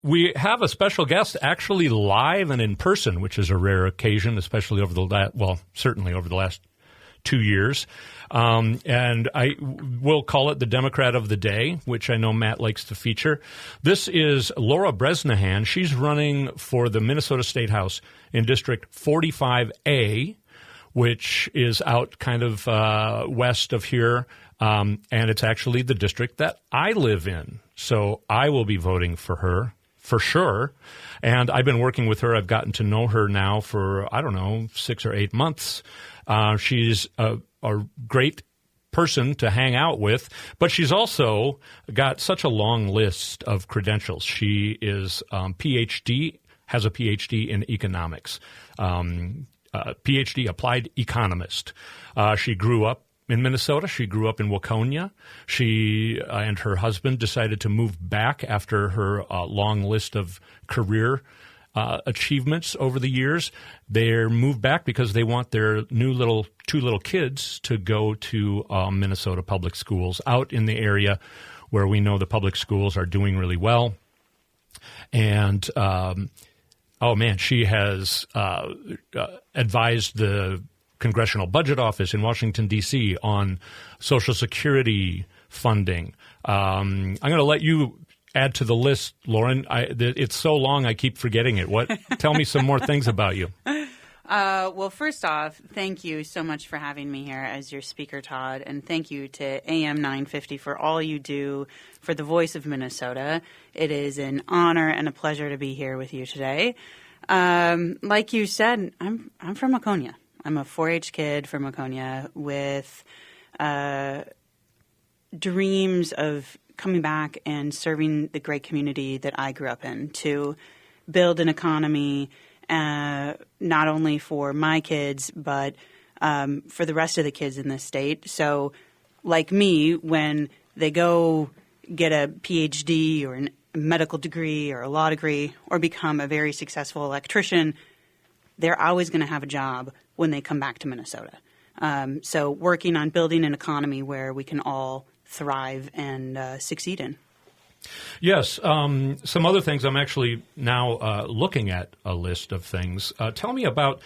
We have a special guest actually live and in person, which is a rare occasion, especially certainly over the last 2 years. And I will call it the Democrat of the Day, which I know Matt likes to feature. This is Laura Bresnahan. She's running for the Minnesota State House in District 45A, which is out kind of west of here. And it's actually the district that I live in. So I will be voting for her. For sure. And I've been working with her. I've gotten to know her now for, 6 or 8 months. She's a great person to hang out with, but she's also got such a long list of credentials. She is has a PhD in economics, PhD applied economist. She grew up in Minnesota. She grew up in Waconia. She and her husband decided to move back after her long list of career achievements over the years. They moved back because they want their two little kids to go to Minnesota public schools out in the area where we know the public schools are doing really well. And, she has advised the Congressional Budget Office in Washington, D.C. on Social Security funding. I'm going to let you add to the list, Lauren. It's so long I keep forgetting it. Tell me some more things about you. Well, first off, thank you so much for having me here as your speaker, Todd, and thank you to AM 950 for all you do for the voice of Minnesota. It is an honor and a pleasure to be here with you today. Like you said, I'm from Waconia. I'm a 4-H kid from Waconia with dreams of coming back and serving the great community that I grew up in to build an economy not only for my kids but for the rest of the kids in this state. So like me, when they go get a PhD or a medical degree or a law degree or become a very successful electrician, they're always going to have a job when they come back to Minnesota. So working on building an economy where we can all thrive and succeed in. Yes. Some other things. I'm actually now looking at a list of things. Tell me about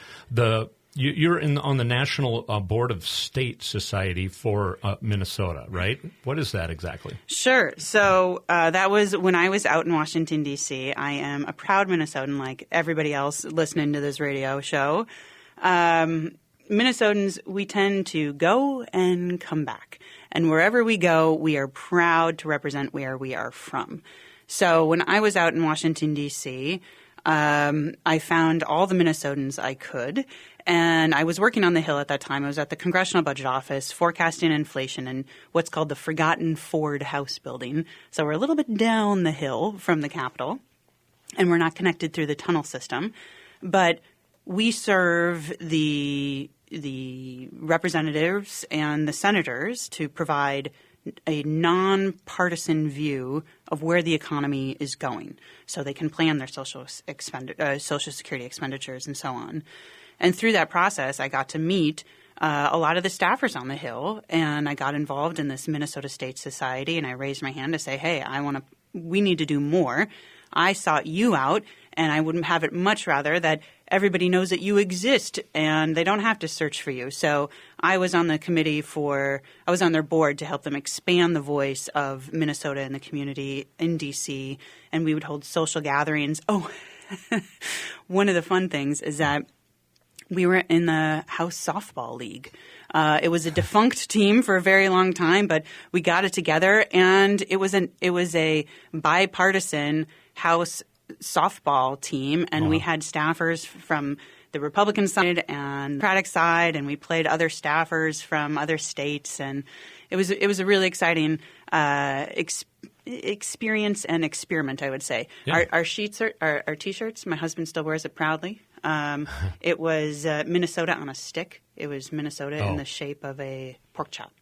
you're on the National Board of State Society for Minnesota, right? What is that exactly? Sure. So that was when I was out in Washington, D.C. I am a proud Minnesotan like everybody else listening to this radio show. Minnesotans, we tend to go and come back. And wherever we go, we are proud to represent where we are from. So when I was out in Washington, D.C., I found all the Minnesotans I could. And I was working on the Hill at that time. I was at the Congressional Budget Office forecasting inflation in what's called the Forgotten Ford House building. So we're a little bit down the hill from the Capitol, and we're not connected through the tunnel system. But we serve the representatives and the senators to provide a nonpartisan view of where the economy is going, so they can plan their Social Security expenditures and so on. And through that process, I got to meet a lot of the staffers on the Hill, and I got involved in this Minnesota State Society, and I raised my hand to say, hey, we need to do more. I sought you out, and I wouldn't have it much rather that everybody knows that you exist and they don't have to search for you. So I was on the committee I was on their board to help them expand the voice of Minnesota in the community in D.C., and we would hold social gatherings. Oh, one of the fun things is that we were in the House Softball League. It was a defunct team for a very long time, but we got it together, and it was a bipartisan House softball team, and we had staffers from the Republican side and Democratic side, and we played other staffers from other states, and it was a really exciting experience and experiment, I would say. Yeah. Our sheets our T-shirts. My husband still wears it proudly. It was Minnesota on a stick. It was Minnesota in the shape of a pork chop.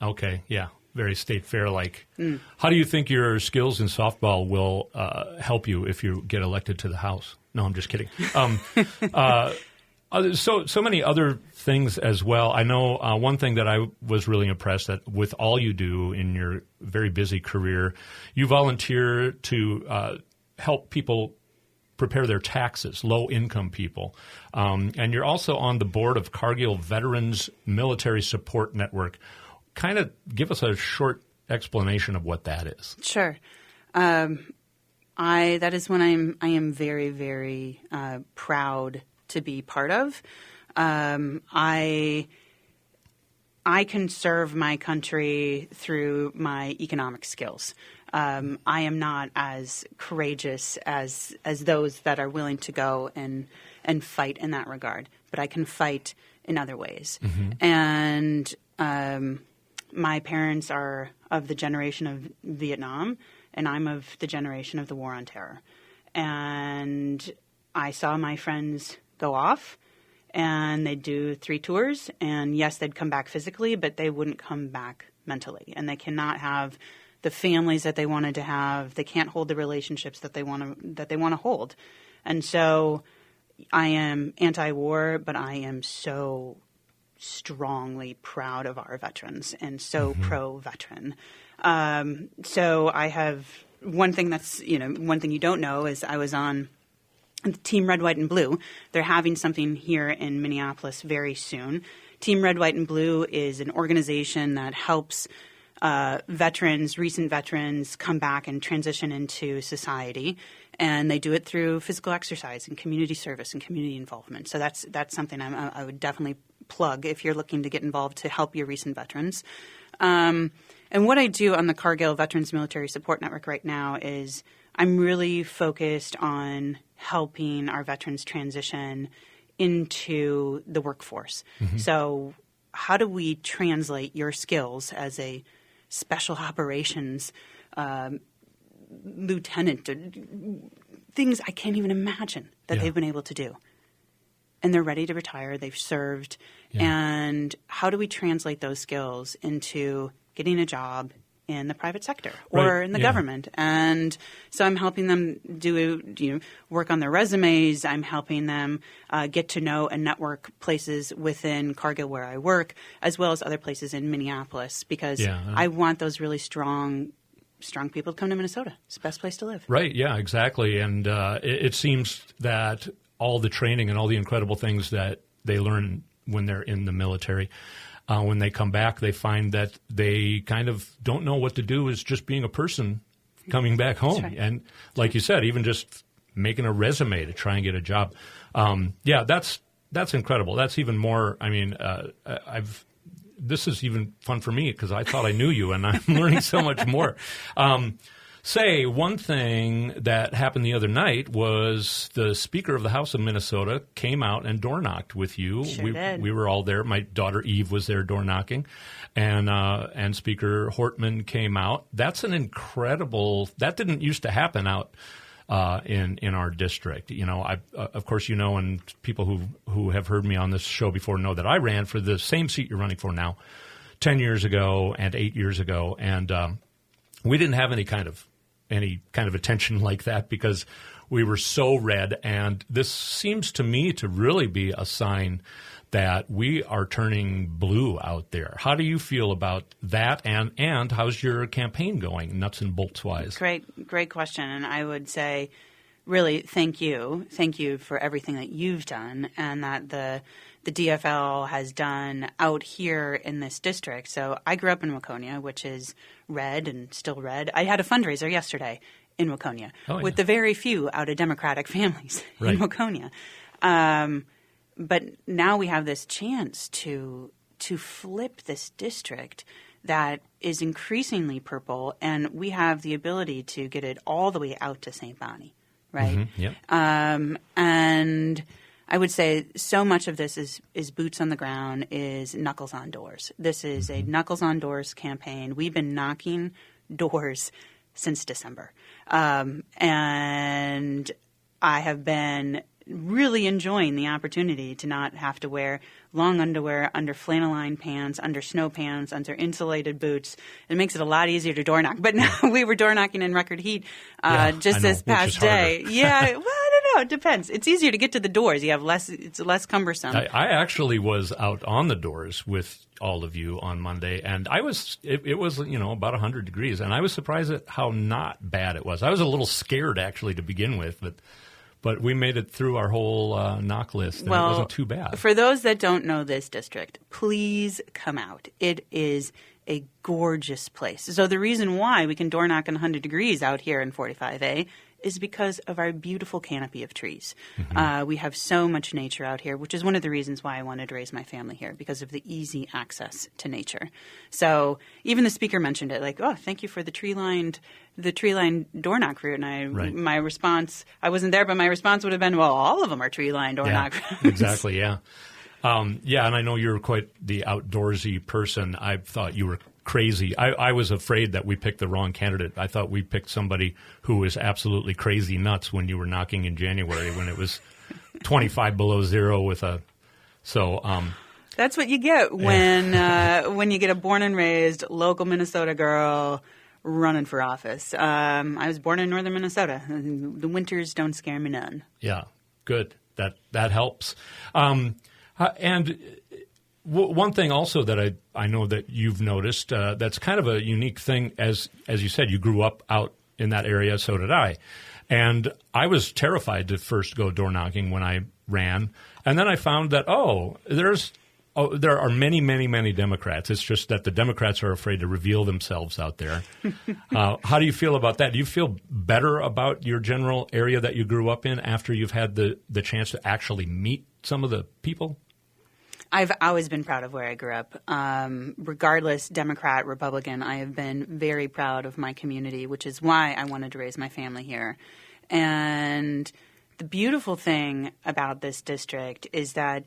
Okay, yeah. Very state fair-like. Mm. How do you think your skills in softball will help you if you get elected to the House? No, I'm just kidding. So many other things as well. I know one thing that I was really impressed that with all you do in your very busy career, you volunteer to help people prepare their taxes, low-income people. And you're also on the board of Cargill Veterans Military Support Network. Kind of give us a short explanation of what that is. Sure. That is one I am very, very proud to be part of. I can serve my country through my economic skills. I am not as courageous as those that are willing to go and fight in that regard, but I can fight in other ways. Mm-hmm. And my parents are of the generation of Vietnam, and I'm of the generation of the War on Terror. And I saw my friends go off, and they'd do 3 tours, and yes, they'd come back physically, but they wouldn't come back mentally. And they cannot have the families that they wanted to have. They can't hold the relationships that they want to hold. And so I am anti-war, but I am so strongly proud of our veterans and so pro-veteran. So I have one thing one thing you don't know is I was on Team Red, White, and Blue. They're having something here in Minneapolis very soon. Team Red, White, and Blue is an organization that helps recent veterans come back and transition into society. And they do it through physical exercise and community service and community involvement. So that's something I would definitely plug if you're looking to get involved to help your recent veterans. And what I do on the Cargill Veterans Military Support Network right now is I'm really focused on helping our veterans transition into the workforce. Mm-hmm. So how do we translate your skills as a special operations lieutenant, things I can't even imagine that they've been able to do. And they're ready to retire. They've served. Yeah. And how do we translate those skills into getting a job in the private sector or in the government? And so I'm helping them work on their resumes. I'm helping them get to know and network places within Cargill where I work, as well as other places in Minneapolis, because I want those really strong people to come to Minnesota. It's the best place to live. Right. Yeah, exactly. And it seems that all the training and all the incredible things that they learn when they're in the military, when they come back, they find that they kind of don't know what to do as just being a person coming back home. Right. And like you said, even just making a resume to try and get a job. That's incredible. That's even more, this is even fun for me because I thought I knew you, and I'm learning so much more. Say, one thing that happened the other night was the Speaker of the House of Minnesota came out and door knocked with you. Sure did. We were all there. My daughter Eve was there door knocking, and Speaker Hortman came out. That's an incredible. That didn't used to happen out in our district. Of course, and people who have heard me on this show before know that I ran for the same seat you're running for now, 10 years ago and 8 years ago, and we didn't have any kind of attention like that because we were so red. And this seems to me to really be a sign that we are turning blue out there. How do you feel about that? And how's your campaign going, nuts and bolts wise? Great question. And I would say, really, thank you. Thank you for everything that you've done and that the DFL has done out here in this district. So I grew up in Waconia, which is red and still red. I had a fundraiser yesterday in Waconia with the very few out of Democratic families in Waconia. But now we have this chance to flip this district that is increasingly purple, and we have the ability to get it all the way out to St. Bonnie, right? Mm-hmm. Yep. And I would say so much of this is boots on the ground, is knuckles on doors. This is a knuckles on doors campaign. We've been knocking doors since December. And I have been really enjoying the opportunity to not have to wear long underwear under flannel-lined pants, under snow pants, under insulated boots. It makes it a lot easier to door knock. But now we were door knocking in record heat just this past day. Yeah, well, I don't know. It depends. It's easier to get to the doors. You have less. It's less cumbersome. I actually was out on the doors with all of you on Monday, and it was about 100 degrees, and I was surprised at how not bad it was. I was a little scared actually to begin with, but we made it through our whole knock list, and it wasn't too bad. For those that don't know this district, please come out. It is a gorgeous place. So the reason why we can door knock in 100 degrees out here in 45A is because of our beautiful canopy of trees. Mm-hmm. We have so much nature out here, which is one of the reasons why I wanted to raise my family here, because of the easy access to nature. So even the speaker mentioned it, like, oh, thank you for the tree-lined door knock route. And my response, I wasn't there, but my response would have been, well, all of them are tree-lined door knock routes. Exactly, yeah. And I know you're quite the outdoorsy person. I thought you were crazy. I was afraid that we picked the wrong candidate. I thought we picked somebody who was absolutely crazy nuts when you were knocking in January when it was 25 below zero That's what you get when you get a born and raised local Minnesota girl running for office. I was born in northern Minnesota. The winters don't scare me none. Yeah, good. That helps. And one thing also that I know that you've noticed that's kind of a unique thing, as you said, you grew up out in that area, so did I. And I was terrified to first go door knocking when I ran. And then I found that, there are many, many, many Democrats. It's just that the Democrats are afraid to reveal themselves out there. How do you feel about that? Do you feel better about your general area that you grew up in after you've had the chance to actually meet some of the people? I've always been proud of where I grew up. Regardless, Democrat, Republican, I have been very proud of my community, which is why I wanted to raise my family here. And the beautiful thing about this district is that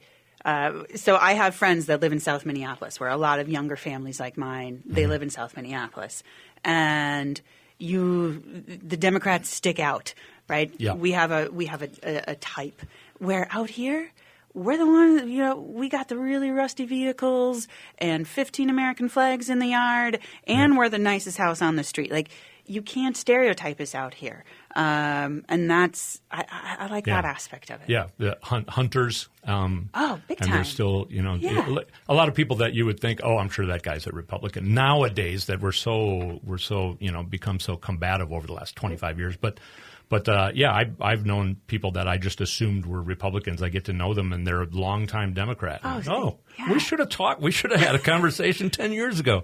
so I have friends that live in South Minneapolis, where a lot of younger families like mine, they live in South Minneapolis. And the Democrats stick out, right? Yeah. We have a type, where out here we're the ones, we got the really rusty vehicles and 15 American flags in the yard, and we're the nicest house on the street. Like, you can't stereotype us out here. And that's, I like that aspect of it. Yeah, the hunters. Big time. And there's still, a lot of people that you would think, I'm sure that guy's a Republican. Nowadays that we're so become so combative over the last 25 years. But I've known people that I just assumed were Republicans. I get to know them, and they're a longtime Democrat. We should have talked. We should have had a conversation 10 years ago.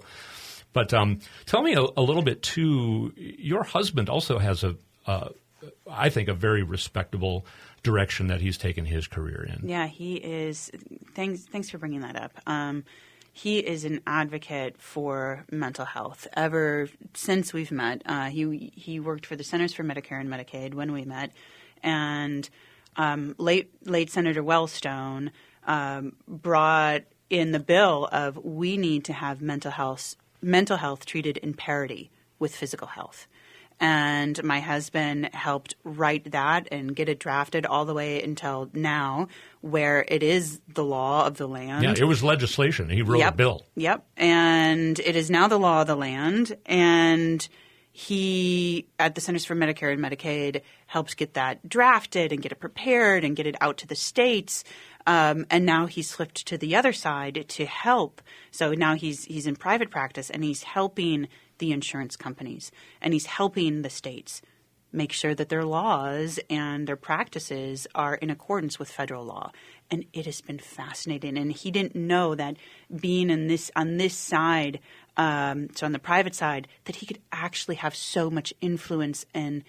But tell me a little bit, too. Your husband also has I think, a very respectable direction that he's taken his career in. Yeah, he is. Thanks for bringing that up. He is an advocate for mental health. Ever since we've met, he worked for the Centers for Medicare and Medicaid when we met, and late Senator Wellstone brought in the bill of we need to have mental health treated in parity with physical health. And my husband helped write that and get it drafted all the way until now, where it is the law of the land. Yeah, it was legislation. He wrote a bill. Yep. And it is now the law of the land. And he, at the Centers for Medicare and Medicaid, helps get that drafted and get it prepared and get it out to the states. And now he's flipped to the other side to help. So now he's in private practice, and he's helping the insurance companies, and he's helping the states make sure that their laws and their practices are in accordance with federal law. And it has been fascinating. And he didn't know that being on this side, so on the private side, that he could actually have so much influence and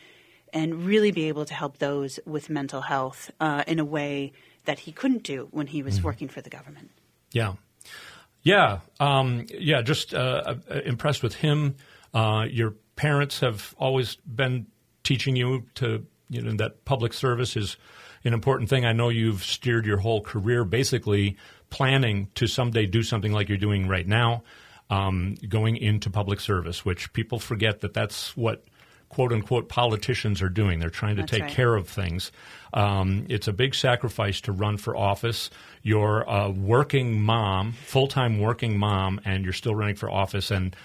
really be able to help those with mental health in a way that he couldn't do when he was working for the government. Yeah. Just impressed with him. Your parents have always been teaching you that public service is an important thing. I know you've steered your whole career basically planning to someday do something like you're doing right now, going into public service, which people forget that's what quote-unquote politicians are doing. They're trying to take care of things. It's a big sacrifice to run for office. You're a working mom, full-time working mom, and you're still running for office and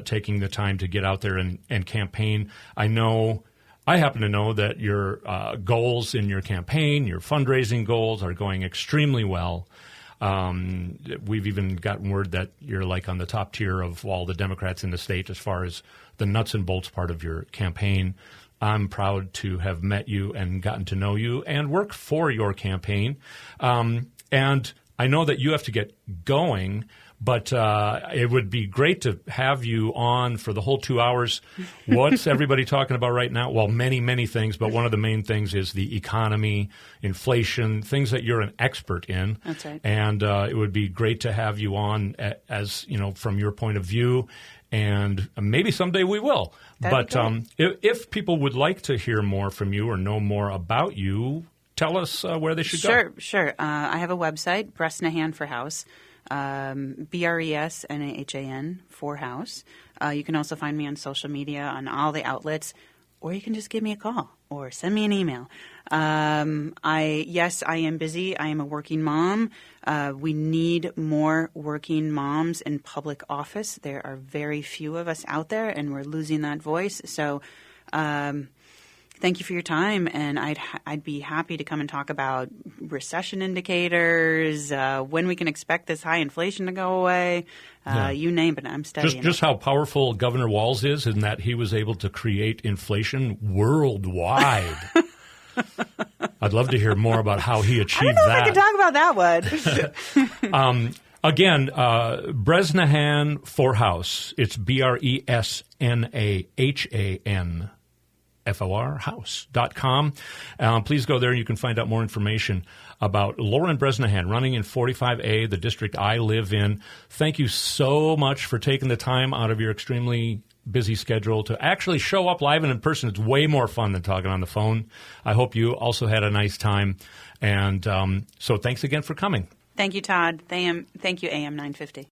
taking the time to get out there and campaign. I know I happen to know that your goals in your campaign, your fundraising goals, are going extremely well. We've even gotten word that you're like on the top tier of all the Democrats in the state as far as the nuts and bolts part of your campaign. I'm proud to have met you and gotten to know you and work for your campaign. And I know that you have to get going, but it would be great to have you on for the whole 2 hours. What's everybody talking about right now? Well, many, many things, but one of the main things is the economy, inflation, things that you're an expert in. That's right. And it would be great to have you on as, from your point of view. And maybe someday we will. But if people would like to hear more from you or know more about you, tell us where they should go. Sure. I have a website, Bresnahan for House, Bresnahan for House. You can also find me on social media on all the outlets, or you can just give me a call or send me an email. I am busy. I am a working mom. We need more working moms in public office. There are very few of us out there, and we're losing that voice. So thank you for your time, and I'd be happy to come and talk about recession indicators, when we can expect this high inflation to go away. You name it, I'm studying. Just how powerful Governor Walz is in that he was able to create inflation worldwide. I'd love to hear more about how he achieved that. I don't know if I can talk about that one. Again, Bresnahan for House. It's Bresnahan. FORhouse.com. Please go there and you can find out more information about Lauren Bresnahan running in 45A, the district I live in. Thank you so much for taking the time out of your extremely busy schedule to actually show up live and in person. It's way more fun than talking on the phone. I hope you also had a nice time. And so thanks again for coming. Thank you, Todd. Thank you, AM 950.